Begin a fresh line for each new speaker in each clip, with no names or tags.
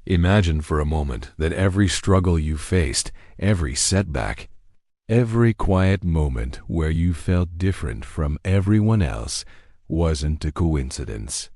Imagine for a moment that every struggle you faced, every setback, every quiet moment where you felt different from everyone else wasn't a coincidence.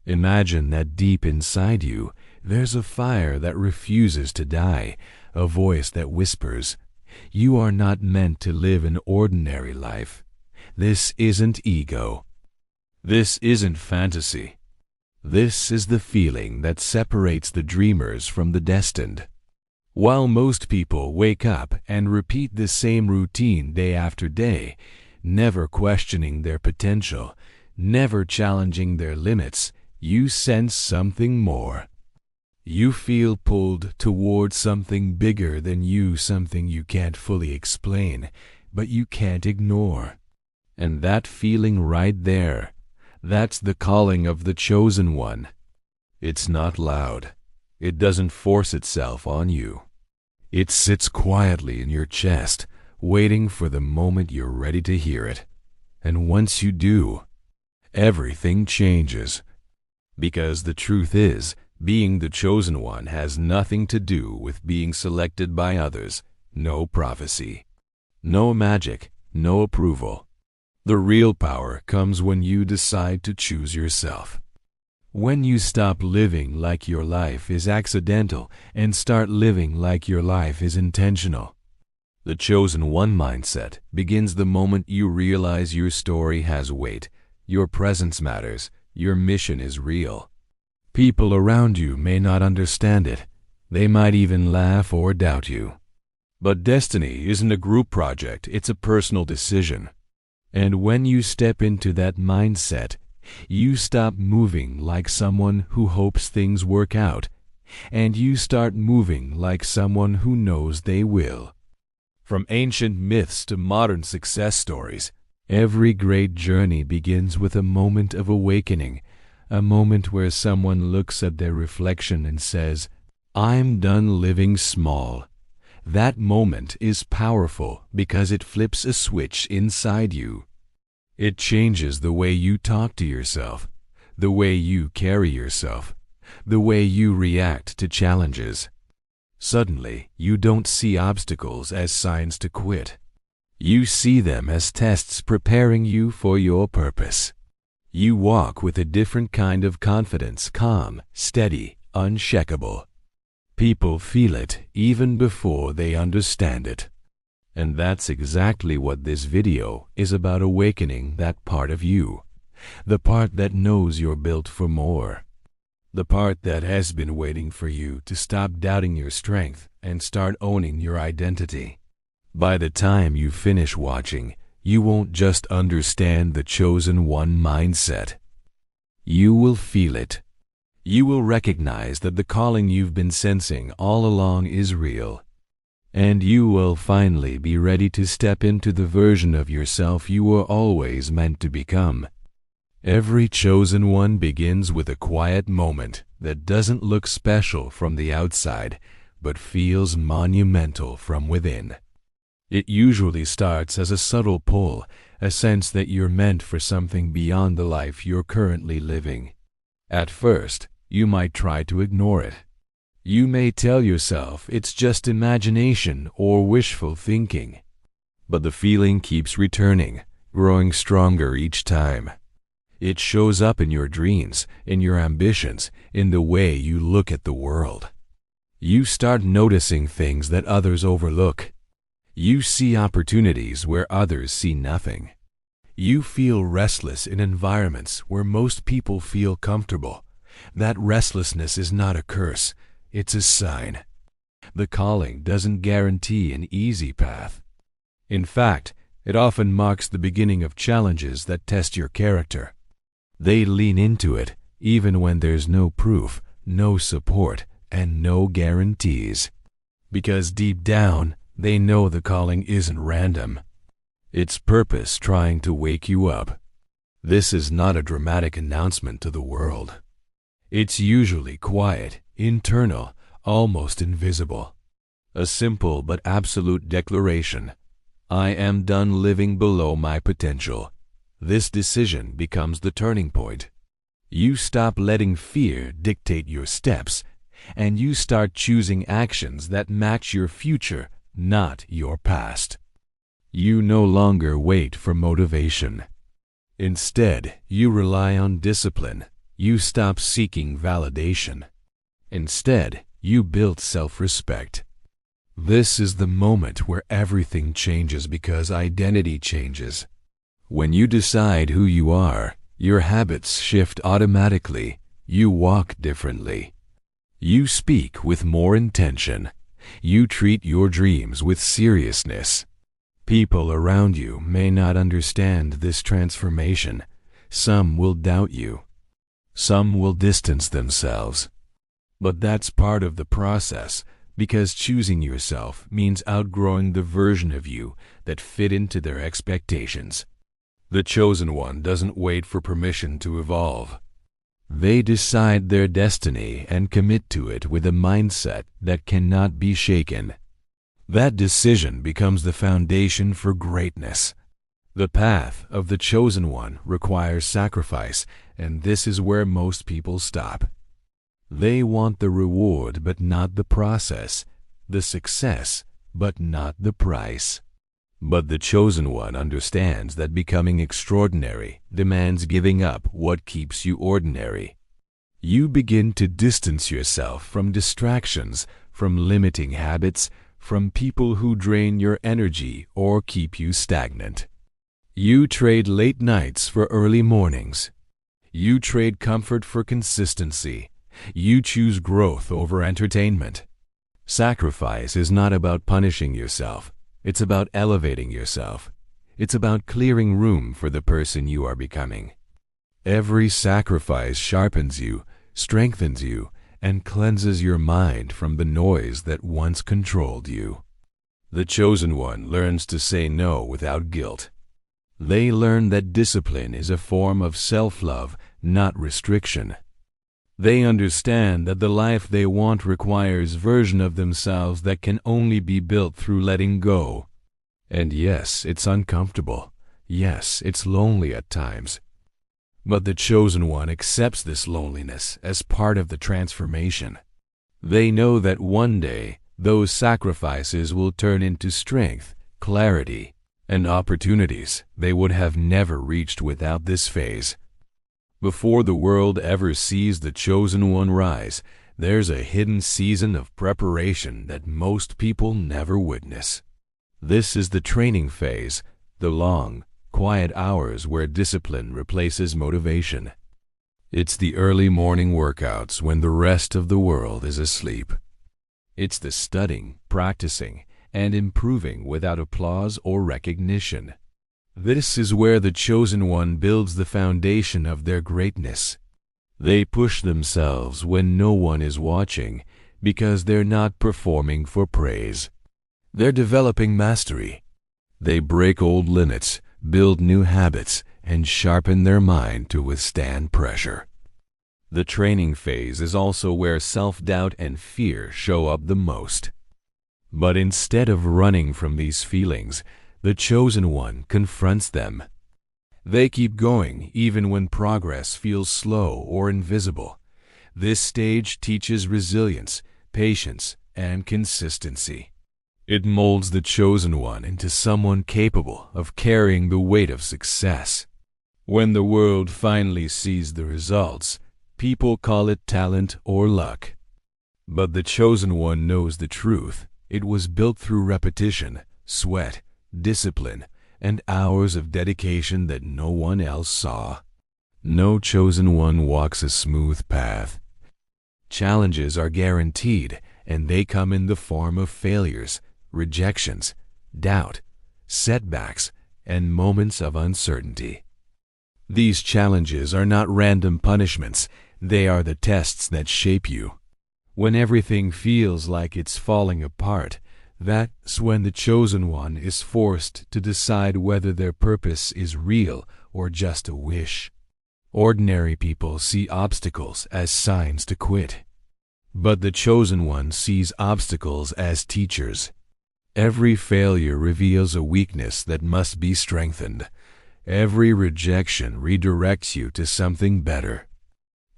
Imagine that deep inside you, there's a fire that refuses to die, a voice that whispers, "You are not meant to live an ordinary life. This isn't ego. This isn't fantasy. This is the feeling that separates the dreamers from the destined." While most people wake up and repeat the same routine day after day, never questioning their potential, never challenging their limits, you sense something more. You feel pulled towards something bigger than you, something you can't fully explain, but you can't ignore. And that feeling right there, that's the calling of the chosen one. It's not loud. It doesn't force itself on you. It sits quietly in your chest, waiting for the moment you're ready to hear it. And once you do, everything changes. Because the truth is, being the chosen one has nothing to do with being selected by others. No prophecy. No magic. No approval. The real power comes when you decide to choose yourself. When you stop living like your life is accidental and start living like your life is intentional. The chosen one mindset begins the moment you realize your story has weight, your presence matters, your mission is real. People around you may not understand it. They might even laugh or doubt you. But destiny isn't a group project, it's a personal decision. And when you step into that mindset, you stop moving like someone who hopes things work out, and you start moving like someone who knows they will. From ancient myths to modern success stories, every great journey begins with a moment of awakening, a moment where someone looks at their reflection and says, "I'm done living small." That moment is powerful because it flips a switch inside you. It changes the way you talk to yourself, the way you carry yourself, the way you react to challenges. Suddenly, you don't see obstacles as signs to quit. You see them as tests preparing you for your purpose. You walk with a different kind of confidence, calm, steady, unshakable. People feel it even before they understand it. And that's exactly what this video is about, awakening that part of you. The part that knows you're built for more. The part that has been waiting for you to stop doubting your strength and start owning your identity. By the time you finish watching, you won't just understand the chosen one mindset. You will feel it. You will recognize that the calling you've been sensing all along is real. And you will finally be ready to step into the version of yourself you were always meant to become. Every chosen one begins with a quiet moment that doesn't look special from the outside, but feels monumental from within. It usually starts as a subtle pull, a sense that you're meant for something beyond the life you're currently living. At first, you might try to ignore it. You may tell yourself it's just imagination or wishful thinking. But the feeling keeps returning, growing stronger each time. It shows up in your dreams, in your ambitions, in the way you look at the world. You start noticing things that others overlook. You see opportunities where others see nothing. You feel restless in environments where most people feel comfortable. That restlessness is not a curse. It's a sign. The calling doesn't guarantee an easy path. In fact, it often marks the beginning of challenges that test your character. They lean into it, even when there's no proof, no support, and no guarantees. Because deep down, they know the calling isn't random. It's purpose trying to wake you up. This is not a dramatic announcement to the world. It's usually quiet, internal, almost invisible. A simple but absolute declaration. I am done living below my potential. This decision becomes the turning point. You stop letting fear dictate your steps and you start choosing actions that match your future, not your past. You no longer wait for motivation. Instead, you rely on discipline. You stop seeking validation. Instead, you build self-respect. This is the moment where everything changes because identity changes. When you decide who you are, your habits shift automatically. You walk differently. You speak with more intention. You treat your dreams with seriousness. People around you may not understand this transformation. Some will doubt you. Some will distance themselves. But that's part of the process, because choosing yourself means outgrowing the version of you that fit into their expectations. The chosen one doesn't wait for permission to evolve. They decide their destiny and commit to it with a mindset that cannot be shaken. That decision becomes the foundation for greatness. The path of the chosen one requires sacrifice, and this is where most people stop. They want the reward but not the process, the success but not the price. But the chosen one understands that becoming extraordinary demands giving up what keeps you ordinary. You begin to distance yourself from distractions, from limiting habits, from people who drain your energy or keep you stagnant. You trade late nights for early mornings. You trade comfort for consistency. You choose growth over entertainment. Sacrifice is not about punishing yourself. It's about elevating yourself. It's about clearing room for the person you are becoming. Every sacrifice sharpens you, strengthens you, and cleanses your mind from the noise that once controlled you. The chosen one learns to say no without guilt. They learn that discipline is a form of self-love, not restriction. They understand that the life they want requires a version of themselves that can only be built through letting go. And yes, it's uncomfortable. Yes, it's lonely at times. But the chosen one accepts this loneliness as part of the transformation. They know that one day, those sacrifices will turn into strength, clarity, and opportunities they would have never reached without this phase. Before the world ever sees the chosen one rise, there's a hidden season of preparation that most people never witness. This is the training phase, the long, quiet hours where discipline replaces motivation. It's the early morning workouts when the rest of the world is asleep. It's the studying, practicing, and improving without applause or recognition. This is where the chosen one builds the foundation of their greatness. They push themselves when no one is watching because they're not performing for praise. They're developing mastery. They break old limits, build new habits, and sharpen their mind to withstand pressure. The training phase is also where self-doubt and fear show up the most. But instead of running from these feelings, the chosen one confronts them. They keep going even when progress feels slow or invisible. This stage teaches resilience, patience, and consistency. It molds the chosen one into someone capable of carrying the weight of success. When the world finally sees the results, people call it talent or luck. But the chosen one knows the truth. It was built through repetition, sweat, discipline, and hours of dedication that no one else saw. No chosen one walks a smooth path. Challenges are guaranteed, and they come in the form of failures, rejections, doubt, setbacks, and moments of uncertainty. These challenges are not random punishments. They are the tests that shape you. When everything feels like it's falling apart, that's when the chosen one is forced to decide whether their purpose is real or just a wish. Ordinary people see obstacles as signs to quit. But the chosen one sees obstacles as teachers. Every failure reveals a weakness that must be strengthened. Every rejection redirects you to something better.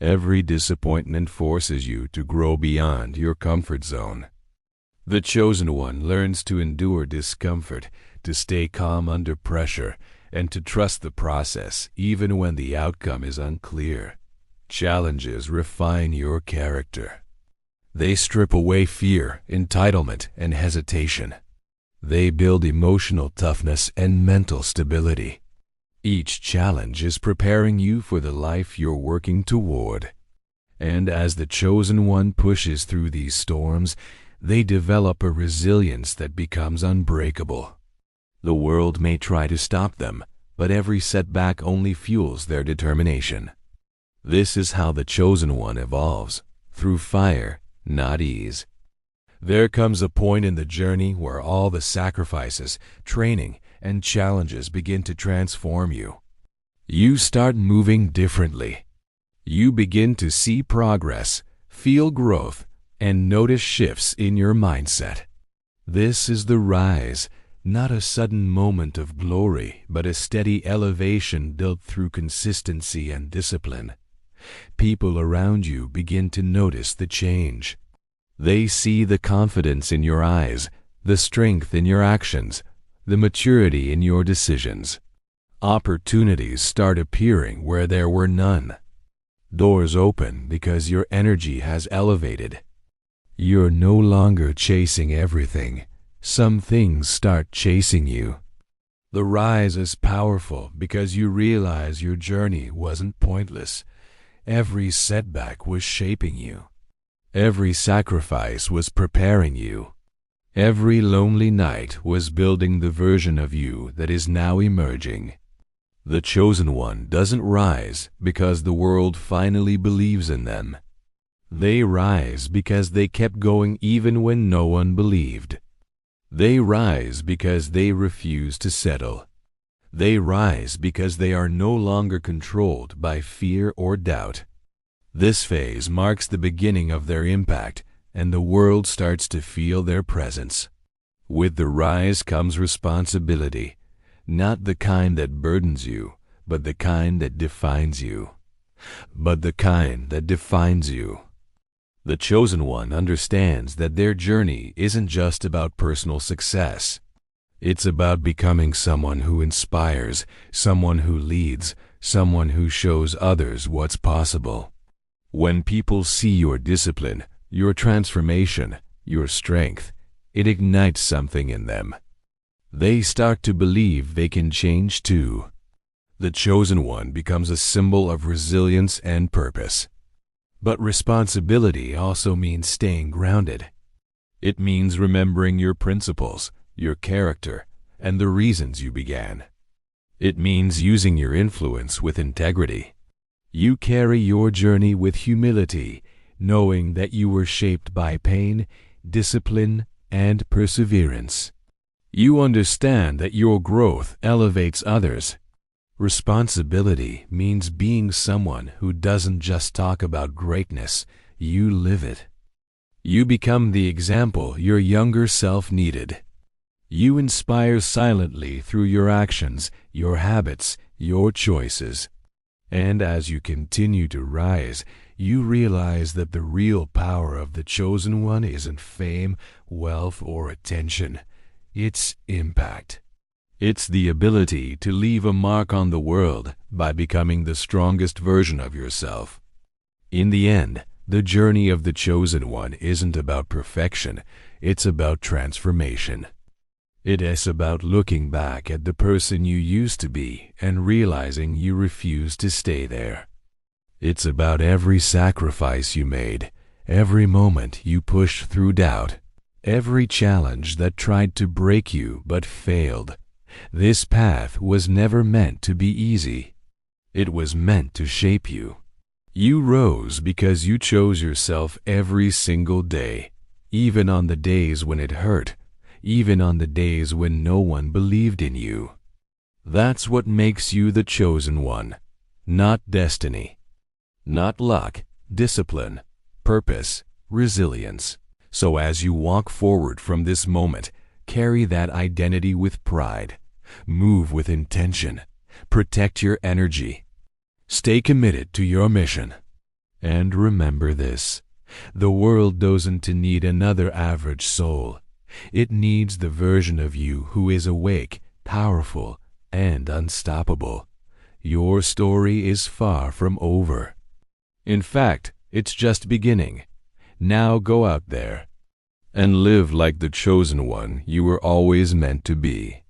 Every disappointment forces you to grow beyond your comfort zone. The chosen one learns to endure discomfort, to stay calm under pressure, and to trust the process even when the outcome is unclear. Challenges refine your character. They strip away fear, entitlement, and hesitation. They build emotional toughness and mental stability. Each challenge is preparing you for the life you're working toward. And as the chosen one pushes through these storms, they develop a resilience that becomes unbreakable. The world may try to stop them, but every setback only fuels their determination. This is how the chosen one evolves, through fire, not ease. There comes a point in the journey where all the sacrifices, training, and challenges begin to transform you. You start moving differently. You begin to see progress, feel growth, and notice shifts in your mindset. This is the rise, not a sudden moment of glory, but a steady elevation built through consistency and discipline. People around you begin to notice the change. They see the confidence in your eyes, the strength in your actions, the maturity in your decisions. Opportunities start appearing where there were none. Doors open because your energy has elevated. You're no longer chasing everything. Some things start chasing you. The rise is powerful because you realize your journey wasn't pointless. Every setback was shaping you. Every sacrifice was preparing you. Every lonely night was building the version of you that is now emerging. The chosen one doesn't rise because the world finally believes in them. They rise because they kept going even when no one believed. They rise because they refuse to settle. They rise because they are no longer controlled by fear or doubt. This phase marks the beginning of their impact, and the world starts to feel their presence. With the rise comes responsibility, not the kind that burdens you, but the kind that defines you. The chosen one understands that their journey isn't just about personal success. It's about becoming someone who inspires, someone who leads, someone who shows others what's possible. When people see your discipline, your transformation, your strength, it ignites something in them. They start to believe they can change too. The chosen one becomes a symbol of resilience and purpose. But responsibility also means staying grounded. It means remembering your principles, your character, and the reasons you began. It means using your influence with integrity. You carry your journey with humility, knowing that you were shaped by pain, discipline, and perseverance. You understand that your growth elevates others. Responsibility means being someone who doesn't just talk about greatness, you live it. You become the example your younger self needed. You inspire silently through your actions, your habits, your choices. And as you continue to rise, you realize that the real power of the chosen one isn't fame, wealth, or attention. It's impact. It's the ability to leave a mark on the world by becoming the strongest version of yourself. In the end, the journey of the chosen one isn't about perfection, it's about transformation. It is about looking back at the person you used to be and realizing you refused to stay there. It's about every sacrifice you made, every moment you pushed through doubt, every challenge that tried to break you but failed. This path was never meant to be easy. It was meant to shape you. You rose because you chose yourself every single day, even on the days when it hurt, even on the days when no one believed in you. That's what makes you the chosen one, not destiny, not luck, discipline, purpose, resilience. So as you walk forward from this moment, carry that identity with pride. Move with intention. Protect your energy. Stay committed to your mission. And remember this: the world doesn't need another average soul. It needs the version of you who is awake, powerful, and unstoppable. Your story is far from over. In fact, it's just beginning. Now go out there and live like the chosen one you were always meant to be.